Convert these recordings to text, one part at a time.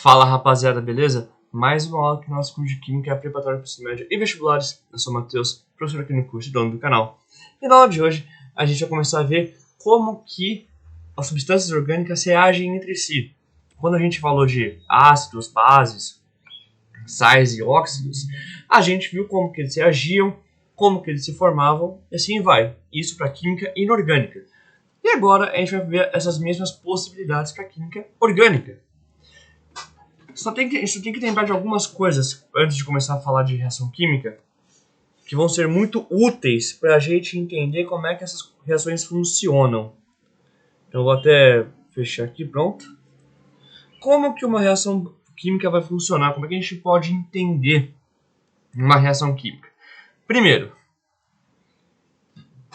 Fala rapaziada, beleza? Mais uma aula que nosso curso de Química é preparatório para o ensino médio e vestibulares. Eu sou o Matheus, professor aqui no curso e dono do canal. E na aula de hoje a gente vai começar a ver como que as substâncias orgânicas reagem entre si. Quando a gente falou de ácidos, bases, sais e óxidos, a gente viu como que eles reagiam, como que eles se formavam e assim vai. Isso para química inorgânica. E agora a gente vai ver essas mesmas possibilidades para química orgânica. A gente tem que lembrar de algumas coisas antes de começar a falar de reação química que vão ser muito úteis para a gente entender como é que essas reações funcionam. Então eu vou até fechar aqui, pronto. Como que uma reação química vai funcionar? Como é que a gente pode entender uma reação química? Primeiro,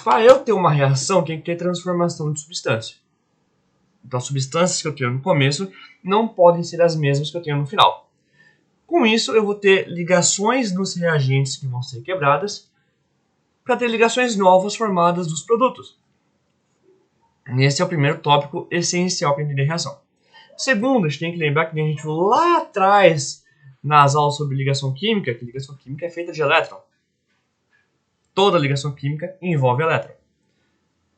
para eu ter uma reação tem que ter transformação de substância. Então as substâncias que eu tenho no começo não podem ser as mesmas que eu tenho no final. Com isso, eu vou ter ligações nos reagentes que vão ser quebradas para ter ligações novas formadas dos produtos. Esse é o primeiro tópico essencial para entender reação. Segundo, a gente tem que lembrar que a gente viu lá atrás nas aulas sobre ligação química, que ligação química é feita de elétron. Toda ligação química envolve elétron.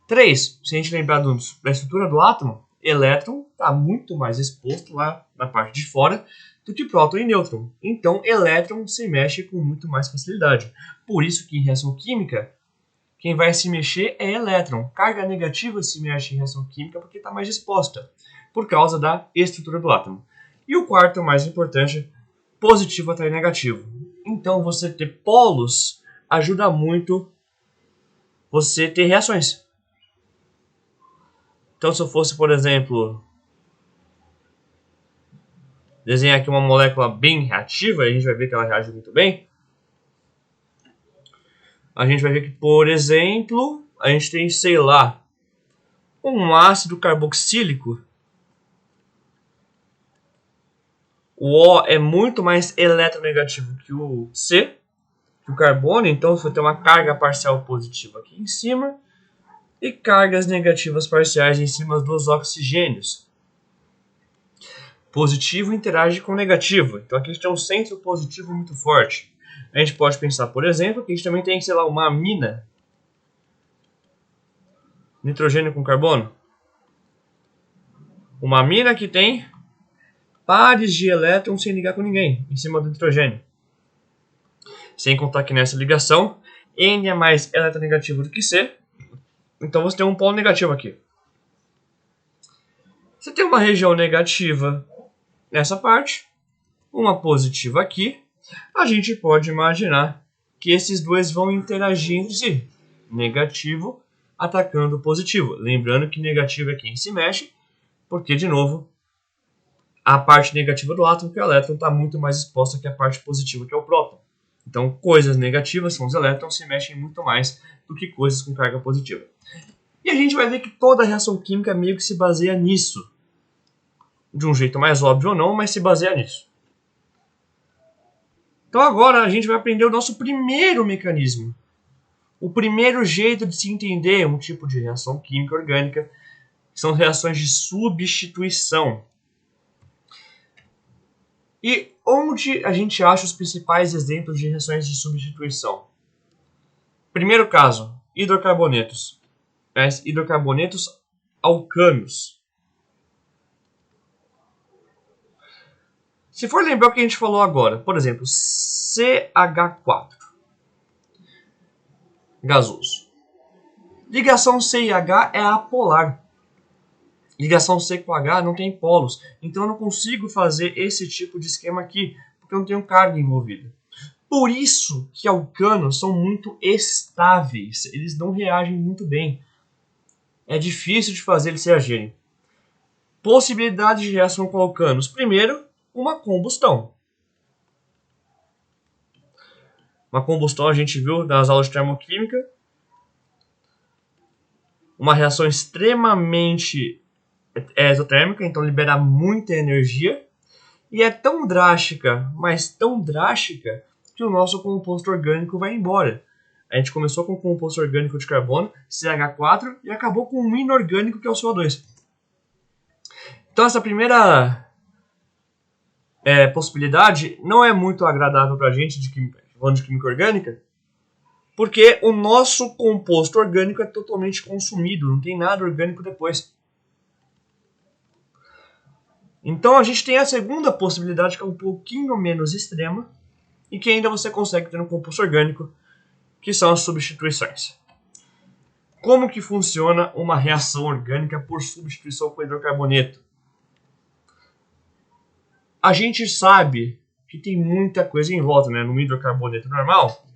3. Se a gente lembrar da estrutura do átomo, elétron está muito mais exposto lá na parte de fora do que próton e nêutron. Então, elétron se mexe com muito mais facilidade. Por isso que em reação química, quem vai se mexer é elétron. Carga negativa se mexe em reação química porque está mais exposta, por causa da estrutura do átomo. E o quarto, mais importante, positivo atrai negativo. Então, você ter polos ajuda muito você ter reações. Então, se eu fosse, por exemplo, desenhar aqui uma molécula bem reativa, a gente vai ver que ela reage muito bem. A gente vai ver que, por exemplo, a gente tem, sei lá, um ácido carboxílico. O O é muito mais eletronegativo que o C, que o carbono. Então, você vai ter uma carga parcial positiva aqui em cima e cargas negativas parciais em cima dos oxigênios. Positivo interage com negativo. Então, aqui a gente tem um centro positivo muito forte. A gente pode pensar, por exemplo, que a gente também tem, sei lá, uma amina. Nitrogênio com carbono. Uma amina que tem pares de elétrons sem ligar com ninguém, em cima do nitrogênio. Sem contar que nessa ligação, N é mais eletronegativo do que C. Então você tem um polo negativo aqui. Você tem uma região negativa nessa parte, uma positiva aqui. A gente pode imaginar que esses dois vão interagir entre si. Negativo atacando o positivo. Lembrando que negativo é quem se mexe, porque, de novo, a parte negativa do átomo, que é o elétron, está muito mais exposta que a parte positiva, que é o próton. Então, coisas negativas, são os elétrons, se mexem muito mais do que coisas com carga positiva. E a gente vai ver que toda reação química meio que se baseia nisso. De um jeito mais óbvio ou não, mas se baseia nisso. Então agora a gente vai aprender o nosso primeiro mecanismo. O primeiro jeito de se entender um tipo de reação química orgânica são reações de substituição. E onde a gente acha os principais exemplos de reações de substituição? Primeiro caso, hidrocarbonetos. Hidrocarbonetos alcanos. Se for lembrar o que a gente falou agora, por exemplo, CH4, gasoso. Ligação C e H é apolar. Ligação C com H não tem polos, então eu não consigo fazer esse tipo de esquema aqui, porque eu não tenho carga envolvida. Por isso que alcanos são muito estáveis, eles não reagem muito bem. É difícil de fazer eles reagirem. Possibilidades de reação com alcanos. Primeiro, uma combustão. Uma combustão a gente viu nas aulas de termoquímica. Uma reação extremamente exotérmica, então libera muita energia. E é tão drástica, mas tão drástica, que o nosso composto orgânico vai embora. A gente começou com o composto orgânico de carbono, CH4, e acabou com um inorgânico que é o CO2. Então essa primeira possibilidade não é muito agradável para a gente, falando de química orgânica, porque o nosso composto orgânico é totalmente consumido, não tem nada orgânico depois. Então a gente tem a segunda possibilidade, que é um pouquinho menos extrema, e que ainda você consegue ter no composto orgânico, que são as substituições. Como que funciona uma reação orgânica por substituição com hidrocarboneto? A gente sabe que tem muita coisa em volta, né? No hidrocarboneto normal,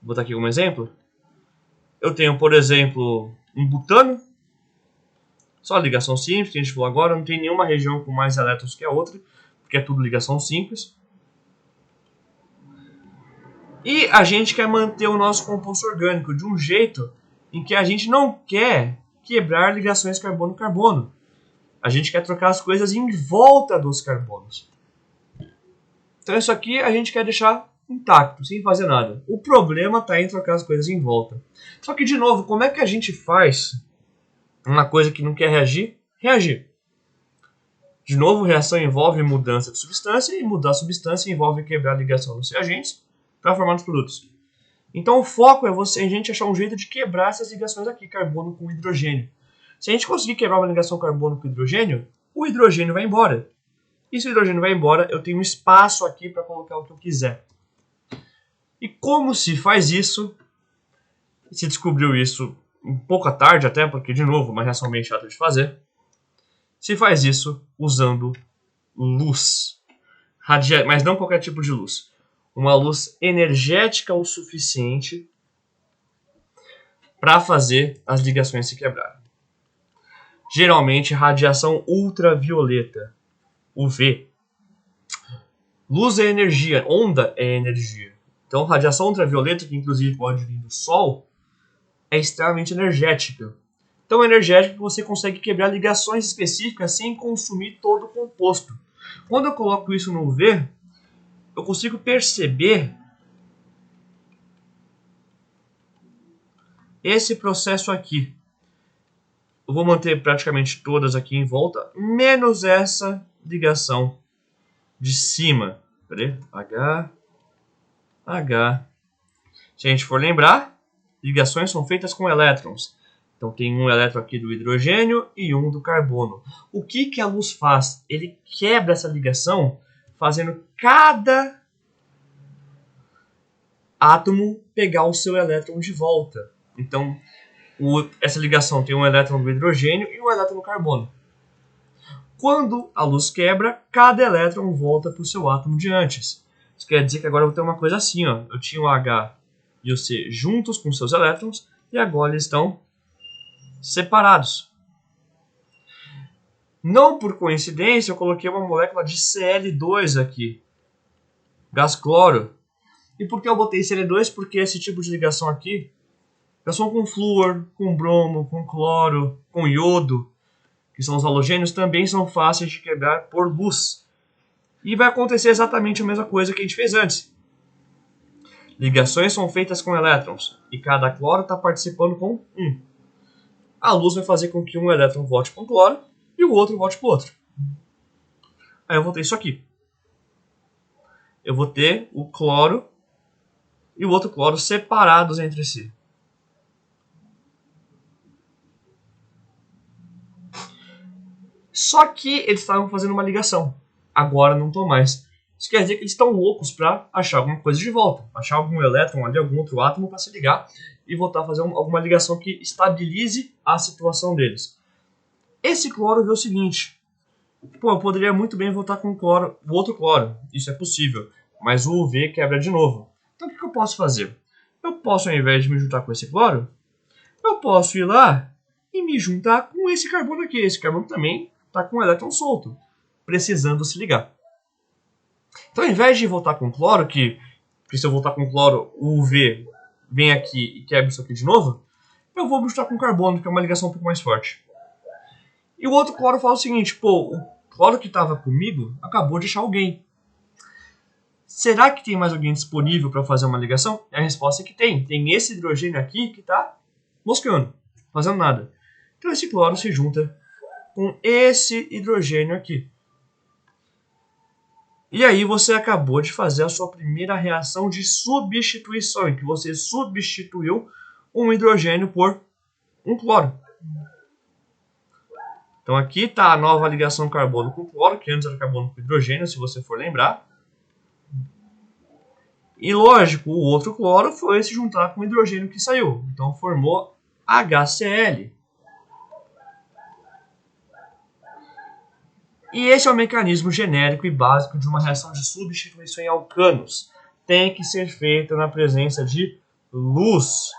vou botar aqui um exemplo. Eu tenho, por exemplo, um butano, só ligação simples, que a gente falou agora, não tem nenhuma região com mais elétrons que a outra, porque é tudo ligação simples. E a gente quer manter o nosso composto orgânico de um jeito em que a gente não quer quebrar ligações carbono-carbono. A gente quer trocar as coisas em volta dos carbonos. Então isso aqui a gente quer deixar intacto, sem fazer nada. O problema está em trocar as coisas em volta. Só que, de novo, como é que a gente faz uma coisa que não quer reagir? Reagir. De novo, reação envolve mudança de substância, e mudar a substância envolve quebrar a ligação dos reagentes para formar os produtos. Então o foco é a gente achar um jeito de quebrar essas ligações aqui, carbono com hidrogênio. Se a gente conseguir quebrar uma ligação carbono com hidrogênio, o hidrogênio vai embora. E se o hidrogênio vai embora, eu tenho um espaço aqui para colocar o que eu quiser. E como se faz isso? Se descobriu isso um pouco à tarde até, porque, de novo, uma reação bem chata de fazer. Se faz isso usando luz. Mas não qualquer tipo de luz. Uma luz energética o suficiente para fazer as ligações se quebrarem. Geralmente, radiação ultravioleta, UV. Luz é energia, onda é energia. Então, radiação ultravioleta, que inclusive pode vir do Sol, é extremamente energética. Tão energética que você consegue quebrar ligações específicas sem consumir todo o composto. Quando eu coloco isso no UV, eu consigo perceber esse processo aqui. Eu vou manter praticamente todas aqui em volta, menos essa ligação de cima. Cadê? H. Se a gente for lembrar, ligações são feitas com elétrons. Então tem um elétron aqui do hidrogênio e um do carbono. O que a luz faz? Ele quebra essa ligação, fazendo cada átomo pegar o seu elétron de volta. Então, essa ligação tem um elétron do hidrogênio e um elétron do carbono. Quando a luz quebra, cada elétron volta para o seu átomo de antes. Isso quer dizer que agora eu vou ter uma coisa assim, ó. Eu tinha o H e o C juntos com seus elétrons e agora eles estão separados. Não por coincidência, eu coloquei uma molécula de Cl2 aqui, gás cloro. E por que eu botei Cl2? Porque esse tipo de ligação aqui, ligação com flúor, com bromo, com cloro, com iodo, que são os halogênios, também são fáceis de quebrar por luz. E vai acontecer exatamente a mesma coisa que a gente fez antes. Ligações são feitas com elétrons, e cada cloro está participando com um. A luz vai fazer com que um elétron volte para um cloro e o outro volte para o outro. Aí eu vou ter isso aqui. Eu vou ter o cloro e o outro cloro separados entre si. Só que eles estavam fazendo uma ligação. Agora não estão mais. Isso quer dizer que eles estão loucos para achar alguma coisa de volta. Achar algum elétron ali, algum outro átomo para se ligar e voltar a fazer alguma ligação que estabilize a situação deles. Esse cloro vê o seguinte. Pô, eu poderia muito bem voltar com o outro cloro. Isso é possível. Mas o UV quebra de novo. Então o que eu posso fazer? Eu posso, ao invés de me juntar com esse cloro, eu posso ir lá e me juntar com esse carbono aqui. Esse carbono também está com um elétron solto, precisando se ligar. Então, ao invés de voltar com cloro, que se eu voltar com cloro, o UV vem aqui e quebra isso aqui de novo, eu vou juntar com carbono, que é uma ligação um pouco mais forte. E o outro cloro fala o seguinte, pô, o cloro que estava comigo acabou de achar alguém. Será que tem mais alguém disponível para fazer uma ligação? E a resposta é que tem. Tem esse hidrogênio aqui que está moscando, fazendo nada. Então esse cloro se junta com esse hidrogênio aqui. E aí você acabou de fazer a sua primeira reação de substituição, em que você substituiu um hidrogênio por um cloro. Então aqui está a nova ligação carbono com cloro, que antes era carbono com hidrogênio, se você for lembrar. E lógico, o outro cloro foi se juntar com o hidrogênio que saiu. Então formou HCl. E esse é o mecanismo genérico e básico de uma reação de substituição em alcanos. Tem que ser feita na presença de luz.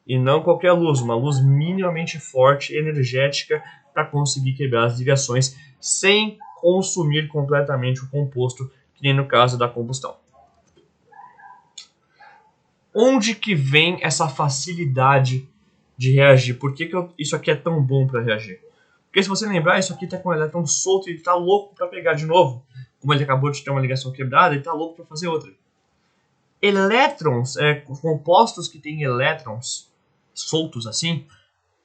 E não qualquer luz, uma luz minimamente forte, energética, para conseguir quebrar as ligações sem consumir completamente o composto, que nem no caso da combustão. Onde que vem essa facilidade de reagir? Por que isso aqui é tão bom para reagir? Porque se você lembrar, isso aqui está com o elétron solto e ele está louco para pegar de novo. Como ele acabou de ter uma ligação quebrada, ele está louco para fazer outra. Elétrons, compostos que têm elétrons soltos assim,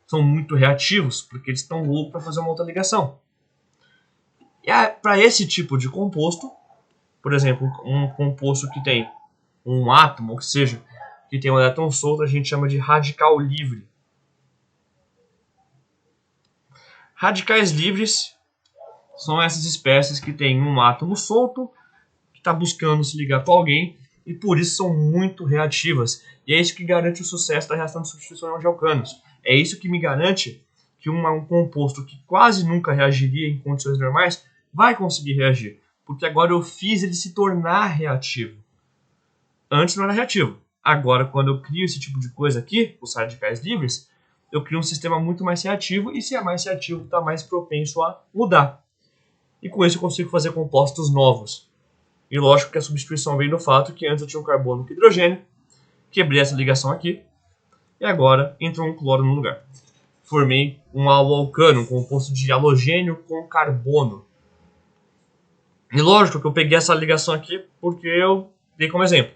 são muito reativos, porque eles estão loucos para fazer uma outra ligação. E para esse tipo de composto, por exemplo, um composto que tem um átomo, ou que seja, que tem um elétron solto, a gente chama de radical livre. Radicais livres são essas espécies que têm um átomo solto, que está buscando se ligar com alguém, e por isso são muito reativas. E é isso que garante o sucesso da reação de substituição de alcanos. É isso que me garante que um composto que quase nunca reagiria em condições normais vai conseguir reagir. Porque agora eu fiz ele se tornar reativo. Antes não era reativo. Agora, quando eu crio esse tipo de coisa aqui, os radicais livres, eu crio um sistema muito mais reativo, e se é mais reativo, está mais propenso a mudar. E com isso eu consigo fazer compostos novos. E lógico que a substituição vem do fato que antes eu tinha um carbono com hidrogênio, quebrei essa ligação aqui, e agora entrou um cloro no lugar. Formei um haloalcano, um composto de halogênio com carbono. E lógico que eu peguei essa ligação aqui porque eu dei como exemplo.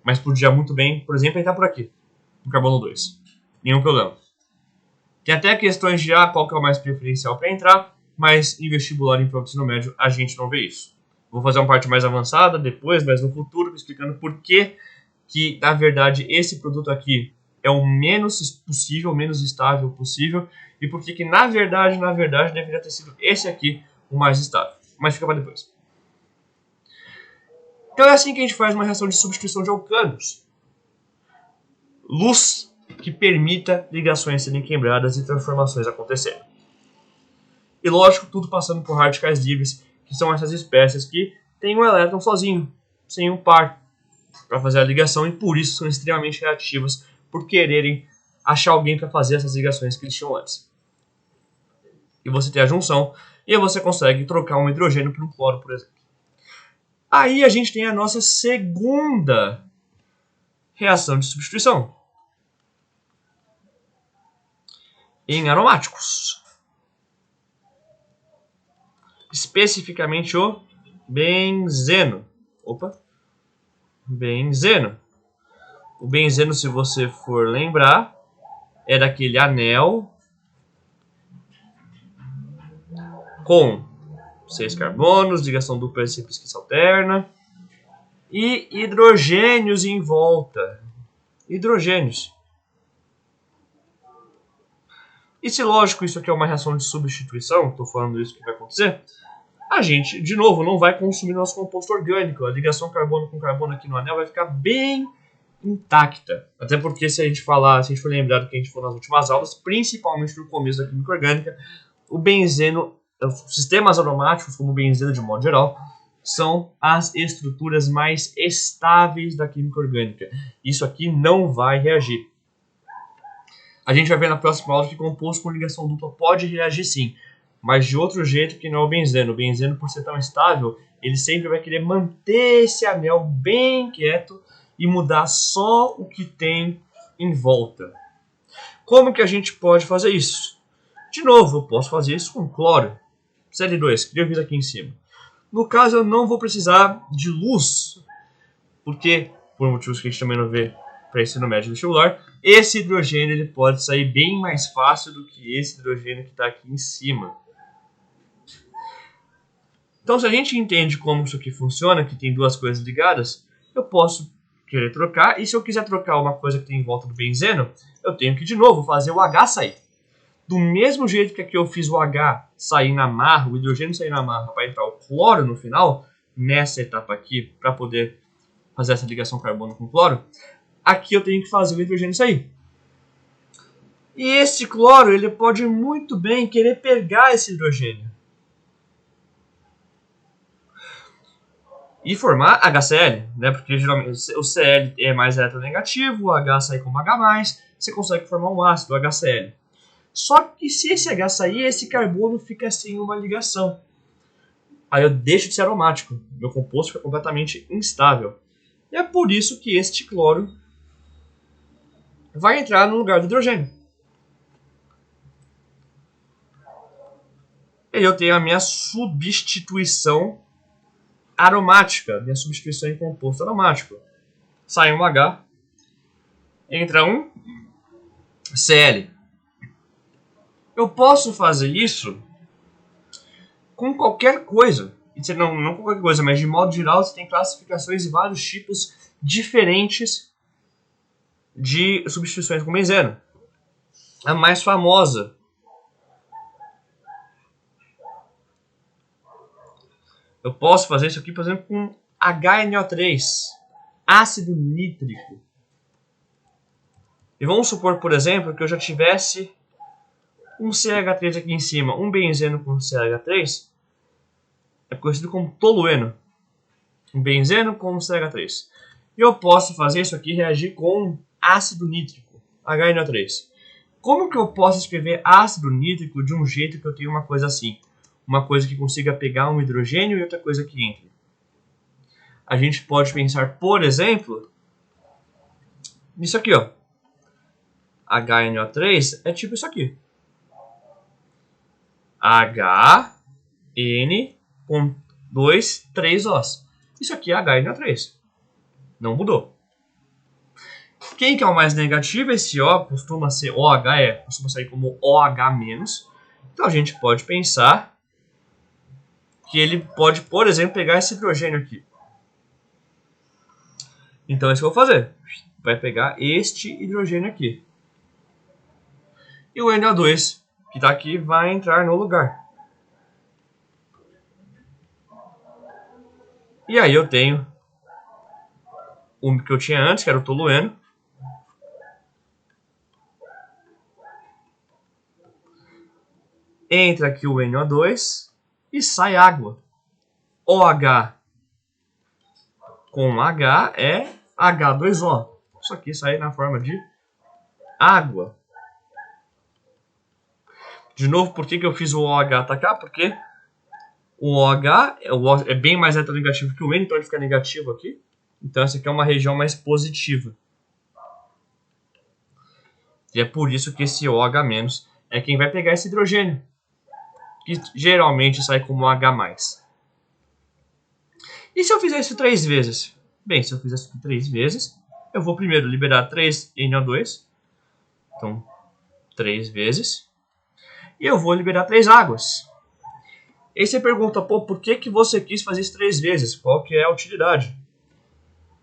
Mas podia muito bem, por exemplo, entrar por aqui, no carbono 2. Nenhum problema. Tem até questões de qual que é o mais preferencial para entrar, mas em vestibular em prova do ensino médio a gente não vê isso. Vou fazer uma parte mais avançada depois, mas no futuro, explicando por que na verdade, esse produto aqui é o menos possível, menos estável possível, e por que na verdade, deveria ter sido esse aqui o mais estável. Mas fica para depois. Então é assim que a gente faz uma reação de substituição de alcanos. Luz que permita ligações serem quebradas e transformações acontecerem. E lógico, tudo passando por radicais livres, que são essas espécies que têm um elétron sozinho, sem um par, para fazer a ligação, e por isso são extremamente reativas, por quererem achar alguém para fazer essas ligações que eles tinham antes. E você tem a junção, e aí você consegue trocar um hidrogênio por um cloro, por exemplo. Aí a gente tem a nossa segunda reação de substituição. Em aromáticos. Especificamente o benzeno. Benzeno. O benzeno, se você for lembrar, é daquele anel com 6 carbonos, ligação dupla simples que se alterna, e hidrogênios em volta. Hidrogênios. E se, lógico, isso aqui é uma reação de substituição, estou falando isso que vai acontecer, a gente, de novo, não vai consumir nosso composto orgânico. A ligação carbono com carbono aqui no anel vai ficar bem intacta. Até porque se a gente for lembrar do que a gente falou nas últimas aulas, principalmente no começo da química orgânica, o benzeno, os sistemas aromáticos, como o benzeno de modo geral, são as estruturas mais estáveis da química orgânica. Isso aqui não vai reagir. A gente vai ver na próxima aula que composto com ligação dupla pode reagir sim, mas de outro jeito que não é o benzeno. O benzeno, por ser tão estável, ele sempre vai querer manter esse anel bem quieto e mudar só o que tem em volta. Como que a gente pode fazer isso? De novo, eu posso fazer isso com cloro. Cl2, que eu fiz aqui em cima. No caso, eu não vou precisar de luz, porque, por motivos que a gente também não vê para ensino médio e vestibular, esse hidrogênio ele pode sair bem mais fácil do que esse hidrogênio que está aqui em cima. Então, se a gente entende como isso aqui funciona, que tem duas coisas ligadas, eu posso querer trocar, e se eu quiser trocar uma coisa que tem em volta do benzeno, eu tenho que, de novo, fazer o H sair. Do mesmo jeito que aqui eu fiz o H sair na marra, o hidrogênio sair na marra para entrar o cloro no final, nessa etapa aqui, para poder fazer essa ligação carbono com cloro, aqui eu tenho que fazer o hidrogênio sair. E esse cloro, ele pode muito bem querer pegar esse hidrogênio e formar HCl, né? Porque geralmente o Cl é mais eletronegativo, o H sai como H+, você consegue formar um ácido, HCl. Só que se esse H sair, esse carbono fica sem uma ligação. Aí eu deixo de ser aromático, meu composto fica completamente instável. E é por isso que este cloro vai entrar no lugar do hidrogênio. E eu tenho a minha substituição aromática, minha substituição em composto aromático. Sai um H, entra um Cl. Eu posso fazer isso com qualquer coisa. Não com qualquer coisa, mas de modo geral você tem classificações de vários tipos diferentes de substituições com benzeno. A mais famosa eu posso fazer isso aqui, por exemplo, com HNO3, ácido nítrico. E vamos supor, por exemplo, que eu já tivesse um CH3 aqui em cima, um benzeno com CH3, é conhecido como tolueno. Um benzeno com CH3. E eu posso fazer isso aqui reagir com ácido nítrico, HNO3. Como que eu posso escrever ácido nítrico de um jeito que eu tenha uma coisa assim? Uma coisa que consiga pegar um hidrogênio e outra coisa que entre. A gente pode pensar, por exemplo, nisso aqui, ó. HNO3 é tipo isso aqui. HN com 2, 3 Os. Isso aqui é HNO3. Não mudou. Quem que é o mais negativo? Esse O costuma ser OH, costuma sair como OH-. Então a gente pode pensar que ele pode, por exemplo, pegar esse hidrogênio aqui. Então é isso que eu vou fazer. Vai pegar este hidrogênio aqui. E o NO2, que está aqui, vai entrar no lugar. E aí eu tenho o que eu tinha antes, que era o tolueno. Entra aqui o NO2 e sai água. OH com H é H2O. Isso aqui sai na forma de água. De novo, por que eu fiz o OH atacar? Porque o OH é bem mais eletronegativo que o N, então ele fica negativo aqui. Então essa aqui é uma região mais positiva. E é por isso que esse OH- é quem vai pegar esse hidrogênio, que geralmente sai como H+. E se eu fizer isso 3 vezes? Bem, se eu fizer isso 3 vezes, eu vou primeiro liberar 3 NO2. Então, 3 vezes. E eu vou liberar 3 águas. E aí você pergunta, pô, por que você quis fazer isso 3 vezes? Qual que é a utilidade?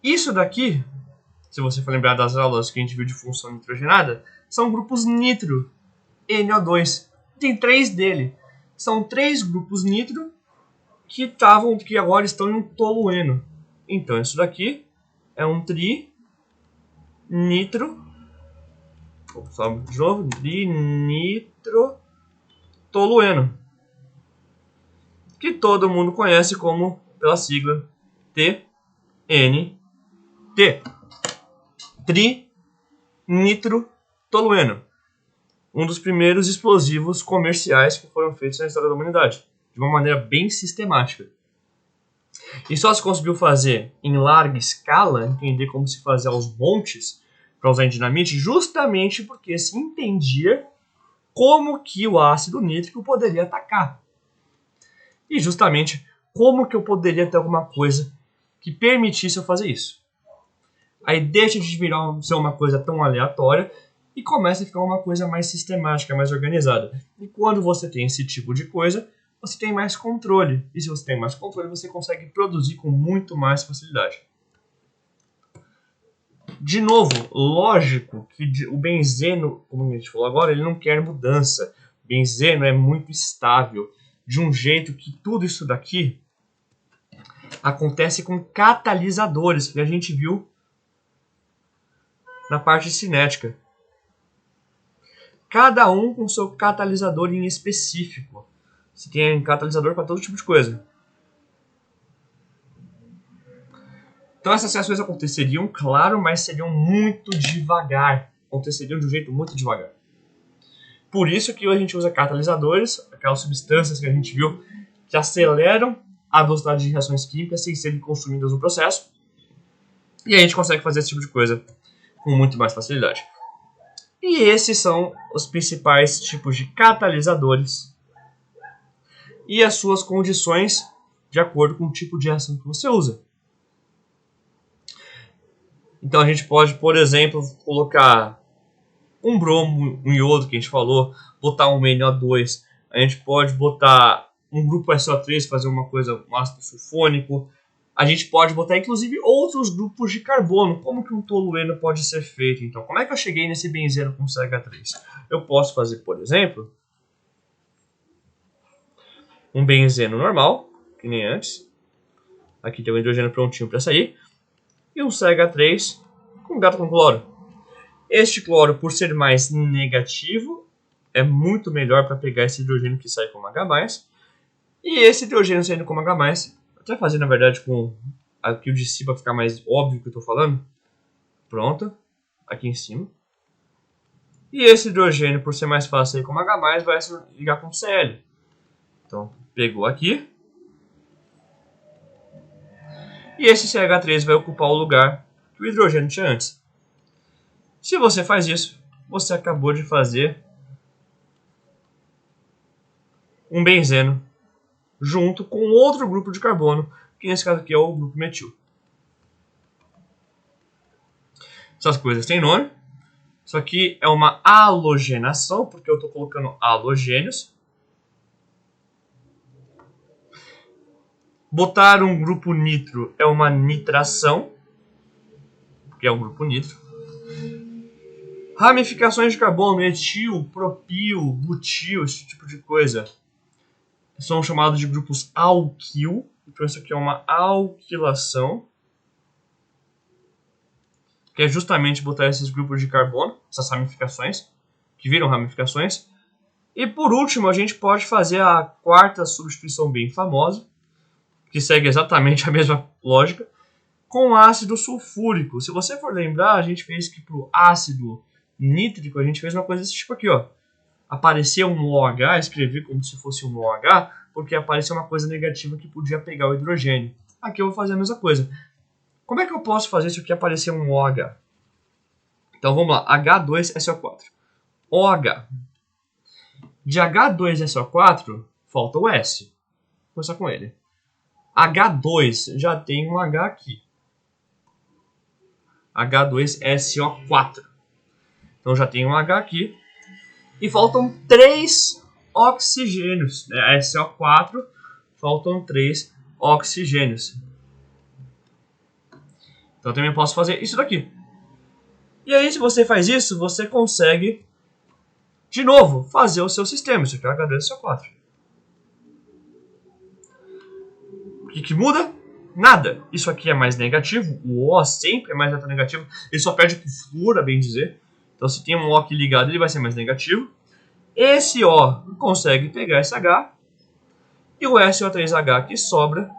Isso daqui, se você for lembrar das aulas que a gente viu de função nitrogenada, são grupos nitro, NO2. Tem 3 dele. São 3 grupos nitro que agora estão em um tolueno. Então isso daqui é um trinitro. Só de novo, trinitrotolueno, que todo mundo conhece como pela sigla TNT. Trinitrotolueno. Um dos primeiros explosivos comerciais que foram feitos na história da humanidade, de uma maneira bem sistemática. E só se conseguiu fazer em larga escala, entender como se fazia aos montes para usar em dinamite, justamente porque se entendia como que o ácido nítrico poderia atacar. E justamente como que eu poderia ter alguma coisa que permitisse eu fazer isso. Aí deixa de ser uma coisa tão aleatória e começa a ficar uma coisa mais sistemática, mais organizada. E quando você tem esse tipo de coisa, você tem mais controle. E se você tem mais controle, você consegue produzir com muito mais facilidade. De novo, lógico que o benzeno, como a gente falou agora, ele não quer mudança. O benzeno é muito estável, de um jeito que tudo isso daqui acontece com catalisadores, que a gente viu na parte cinética. Cada um com seu catalisador em específico. Você tem catalisador para todo tipo de coisa. Então essas reações aconteceriam, claro, mas seriam muito devagar. Aconteceriam de um jeito muito devagar. Por isso que a gente usa catalisadores, aquelas substâncias que a gente viu que aceleram a velocidade de reações químicas sem serem consumidas no processo. E a gente consegue fazer esse tipo de coisa com muito mais facilidade. E esses são os principais tipos de catalisadores e as suas condições de acordo com o tipo de reação que você usa. Então a gente pode, por exemplo, colocar um bromo, um iodo que a gente falou, botar um NO2, a gente pode botar um grupo SO3, fazer uma coisa, um ácido sulfônico, a gente pode botar inclusive outros grupos de carbono. Como que um tolueno pode ser feito? Então, como é que eu cheguei nesse benzeno com CH3? Eu posso fazer, por exemplo, um benzeno normal, que nem antes. Aqui tem o hidrogênio prontinho para sair. E um CH3 com gato com cloro. Este cloro, por ser mais negativo, é muito melhor para pegar esse hidrogênio que sai como H+. E esse hidrogênio saindo como H+, até fazer na verdade com aqui o de cima para ficar mais óbvio que eu estou falando. Pronto, aqui em cima. E esse hidrogênio, por ser mais fácil sair como H+, vai se ligar com Cl. Então, pegou aqui. E esse CH3 vai ocupar o lugar que o hidrogênio tinha antes. Se você faz isso, você acabou de fazer um benzeno junto com outro grupo de carbono, que nesse caso aqui é o grupo metil. Essas coisas têm nome. Isso aqui é uma halogenação, porque eu estou colocando halogênios. Botar um grupo nitro é uma nitração, que é um grupo nitro. Ramificações de carbono, etil, propil, butil, esse tipo de coisa, são chamados de grupos alquil. Então isso aqui é uma alquilação, que é justamente botar esses grupos de carbono, essas ramificações, que viram ramificações. E por último, a gente pode fazer a quarta substituição bem famosa, que segue exatamente a mesma lógica, com ácido sulfúrico. Se você for lembrar, a gente fez que para o ácido nítrico, a gente fez uma coisa desse tipo aqui, ó. Apareceu um OH, escrevi como se fosse um OH, porque apareceu uma coisa negativa que podia pegar o hidrogênio. Aqui eu vou fazer a mesma coisa. Como é que eu posso fazer isso aqui aparecer um OH? Então vamos lá, H2SO4. OH. De H2SO4, falta o S. Vou começar com ele. H2 já tem um H aqui. H2SO4. Então já tem um H aqui. E faltam 3 oxigênios. SO4, faltam 3 oxigênios. Então eu também posso fazer isso daqui. E aí, se você faz isso, você consegue, de novo, fazer o seu sistema. Isso aqui é H2SO4. O que muda? Nada. Isso aqui é mais negativo. O O sempre é mais negativo. Ele só perde por flúor, bem dizer. Então, se tem um O aqui ligado, ele vai ser mais negativo. Esse O consegue pegar esse H. E o SO3H que sobra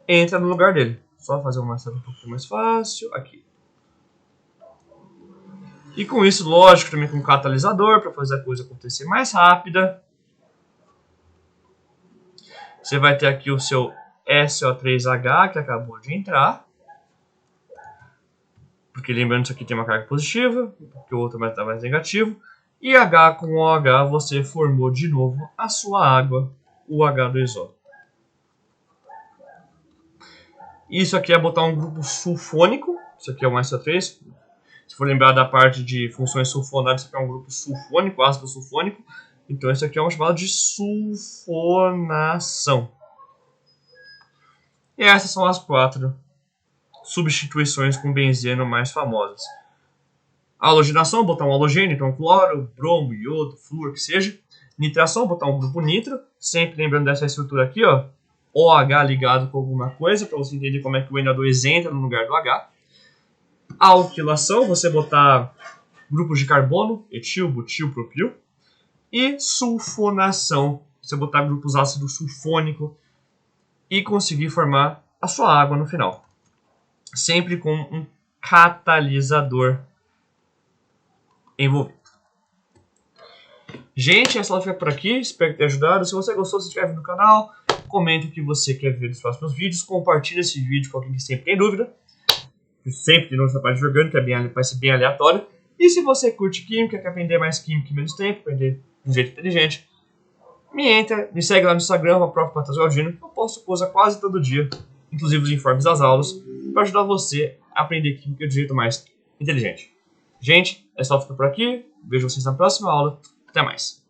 entra no lugar dele. Só fazer uma seta um pouquinho mais fácil. Aqui. E com isso, lógico, também com catalisador, para fazer a coisa acontecer mais rápida. Você vai ter aqui o seu SO3H que acabou de entrar. Porque lembrando, isso aqui tem uma carga positiva, porque o outro vai estar mais negativo. E H com OH você formou de novo a sua água, o H2O. Isso aqui é botar um grupo sulfônico. Isso aqui é um SO3. Se for lembrar da parte de funções sulfonadas, isso aqui é um grupo sulfônico, ácido sulfônico. Então isso aqui é chamado de sulfonação. E essas são as 4 substituições com benzeno mais famosas. A halogenação, botar um halogênio, então cloro, bromo, iodo, flúor, que seja. Nitração, botar um grupo nitro, sempre lembrando dessa estrutura aqui, ó, OH ligado com alguma coisa, para você entender como é que o NO2 entra no lugar do H. A alquilação, você botar grupos de carbono, etil, butil, propil. E sulfonação, você botar grupos ácido sulfônico e conseguir formar a sua água no final. Sempre com um catalisador envolvido. Gente, essa aula fica por aqui. Espero que tenha ajudado. Se você gostou, se inscreve no canal. Comente o que você quer ver nos próximos vídeos. Compartilhe esse vídeo com alguém que sempre tem dúvida. Sempre tem nessa parte de orgânica, vai ser bem aleatório. E se você curte química, quer aprender mais química em menos tempo, aprender de um jeito inteligente, me segue lá no Instagram, o próprio Matheus Galdino, que eu posto coisa quase todo dia, inclusive os informes das aulas, para ajudar você a aprender química de um jeito mais inteligente. Gente, essa aula fica por aqui. Vejo vocês na próxima aula. Até mais.